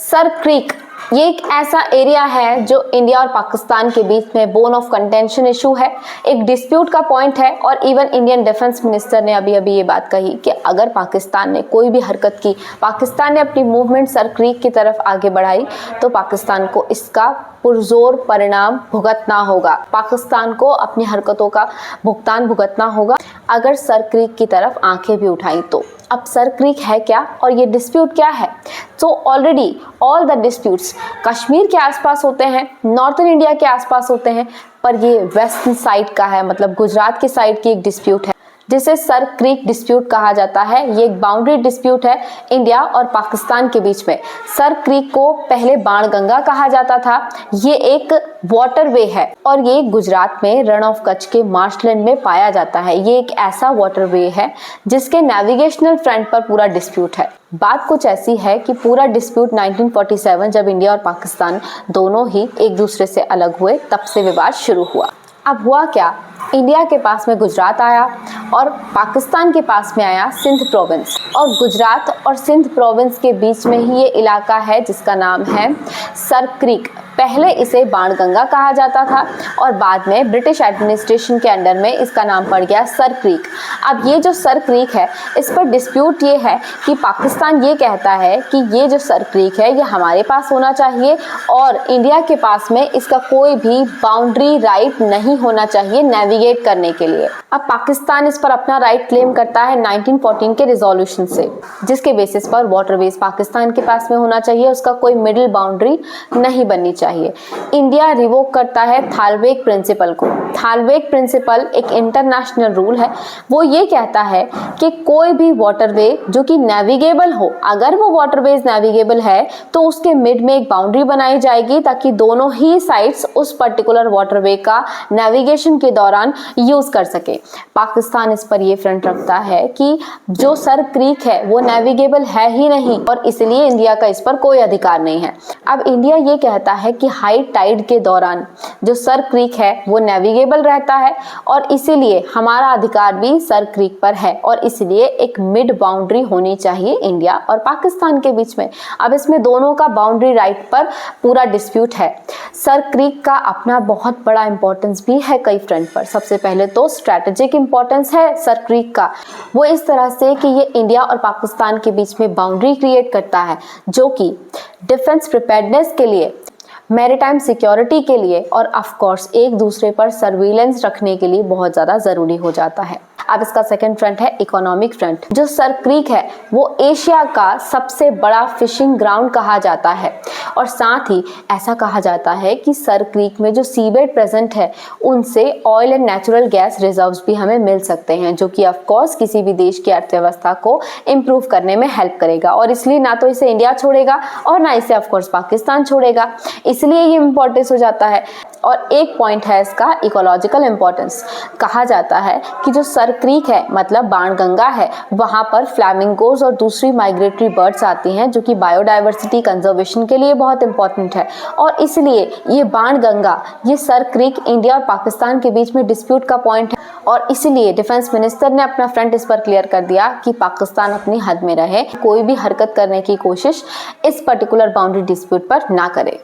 Sir creek ये एक ऐसा एरिया है जो इंडिया और पाकिस्तान के बीच में बोन ऑफ कंटेंशन इशू है, एक डिस्प्यूट का पॉइंट है। और इवन इंडियन डिफेंस मिनिस्टर ने अभी अभी ये बात कही कि अगर पाकिस्तान ने कोई भी हरकत की, पाकिस्तान ने अपनी मूवमेंट सर क्रीक की तरफ आगे बढ़ाई, तो पाकिस्तान को इसका पुरजोर परिणाम भुगतना होगा। पाकिस्तान को अपनी हरकतों का भुगतान भुगतना होगा अगर सर क्रीक की तरफ आंखें भी उठाई तो। अब सर क्रीक है क्या और ये डिस्प्यूट क्या है? तो already all the disputes Kashmir के आसपास होते हैं, नॉर्थन इंडिया के आसपास होते हैं, पर ये वेस्टर्न साइड का है, मतलब गुजरात के साइड की एक डिस्प्यूट है जिसे सर क्रीक डिस्प्यूट कहा जाता है। ये एक बाउंड्री डिस्प्यूट है इंडिया और पाकिस्तान के बीच में। सर क्रीक को पहले बाणगंगा कहा जाता था। ये एक वाटरवे है और ये गुजरात में रण ऑफ कच्छ के मार्शलैंड में पाया जाता है। ये एक ऐसा वाटरवे है जिसके नेविगेशनल फ्रंट पर पूरा डिस्प्यूट है। बात कुछ ऐसी है कि पूरा डिस्प्यूट 1947 जब इंडिया और पाकिस्तान दोनों ही एक दूसरे से अलग हुए तब से विवाद शुरू हुआ। अब हुआ क्या, इंडिया के पास में गुजरात आया और पाकिस्तान के पास में आया सिंध प्रोविंस, और गुजरात और सिंध प्रोविंस के बीच में ही ये इलाका है जिसका नाम है सर क्रीक। पहले इसे बाणगंगा कहा जाता था और बाद में ब्रिटिश एडमिनिस्ट्रेशन के अंडर में इसका नाम पड़ गया सर क्रीक। अब ये जो सर क्रीक है, इस पर डिस्प्यूट ये है कि पाकिस्तान ये कहता है कि ये जो सर क्रीक है ये हमारे पास होना चाहिए और इंडिया के पास में इसका कोई भी बाउंड्री राइट नहीं होना चाहिए नेविगेट करने के लिए। अब पाकिस्तान इस पर अपना राइट क्लेम करता है 1914 के रिजोल्यूशन से, जिसके बेसिस पर वाटरवेज पाकिस्तान के पास में होना चाहिए, उसका कोई मिडिल बाउंड्री नहीं बननी चाहिए। इंडिया रिवोक करता है थालवेक प्रिंसिपल को। थालवेक प्रिंसिपल एक इंटरनेशनल रूल है। वो ये कहता है कि कोई भी वाटरवे जो कि नेविगेबल हो, अगर वो वाटरवेज नेविगेबल है तो उसके मिड में एक बाउंड्री बनाई जाएगी ताकि दोनों ही साइड्स उस पर्टिकुलर वाटरवे का नेविगेशन के दौरान यूज कर सके। पाकिस्तान इस पर ये फ्रंट रखता है कि जो सर क्रीक है वो नेविगेबल है ही नहीं और इसलिए इंडिया का इस पर कोई अधिकार नहीं है। अब इंडिया ये कहता है कि हाई टाइड के दौरान जो सर क्रीक है वो नेविगेबल रहता है और इसीलिए हमारा अधिकार भी सर क्रीक पर है और इसलिए एक मिड बाउंड्री होनी चाहिए इंडिया और पाकिस्तान के बीच में। अब इसमें दोनों का बाउंड्री राइट पर पूरा डिस्प्यूट है। सर क्रीक का अपना बहुत बड़ा इंपॉर्टेंस भी है कई फ्रंट पर। सबसे पहले तो स्ट्रैटेजिक इंपॉर्टेंस है सर क्रीक का, वो इस तरह से कि ये इंडिया और पाकिस्तान के बीच में बाउंड्री क्रिएट करता है जो कि डिफेंस प्रिपेयर्डनेस के लिए, मैरीटाइम सिक्योरिटी के लिए और ऑफ कोर्स एक दूसरे पर सर्विलेंस रखने के लिए बहुत ज़्यादा ज़रूरी हो जाता है। अब इसका सेकंड फ्रंट है इकोनॉमिक फ्रंट। जो सर क्रीक है वो एशिया का सबसे बड़ा फिशिंग ग्राउंड कहा जाता है और साथ ही ऐसा कहा जाता है कि सर क्रीक में जो सीबेड प्रेजेंट है उनसे oil and natural gas reserves भी हमें मिल सकते हैं, जो कि ऑफ कोर्स किसी भी देश की अर्थव्यवस्था को इम्प्रूव करने में हेल्प करेगा और इसलिए ना तो इसे इंडिया छोड़ेगा और ना इसे ऑफ कोर्स पाकिस्तान छोड़ेगा, इसलिए ये इम्पोर्टेंस हो जाता है। और एक पॉइंट है इसका इकोलॉजिकल इम्पोर्टेंस। कहा जाता है कि जो सर क्रीक है मतलब बाणगंगा है, वहाँ पर फ्लैमिंगोज और दूसरी माइग्रेटरी बर्ड्स आती हैं जो कि बायोडाइवर्सिटी कंजर्वेशन के लिए बहुत इंपॉर्टेंट है और इसलिए ये बाणगंगा, ये सर क्रीक इंडिया और पाकिस्तान के बीच में डिस्प्यूट का पॉइंट है और इसलिए डिफेंस मिनिस्टर ने अपना फ्रंट इस पर क्लियर कर दिया कि पाकिस्तान अपनी हद में रहे, कोई भी हरकत करने की कोशिश इस पर्टिकुलर बाउंड्री डिस्प्यूट पर ना करे।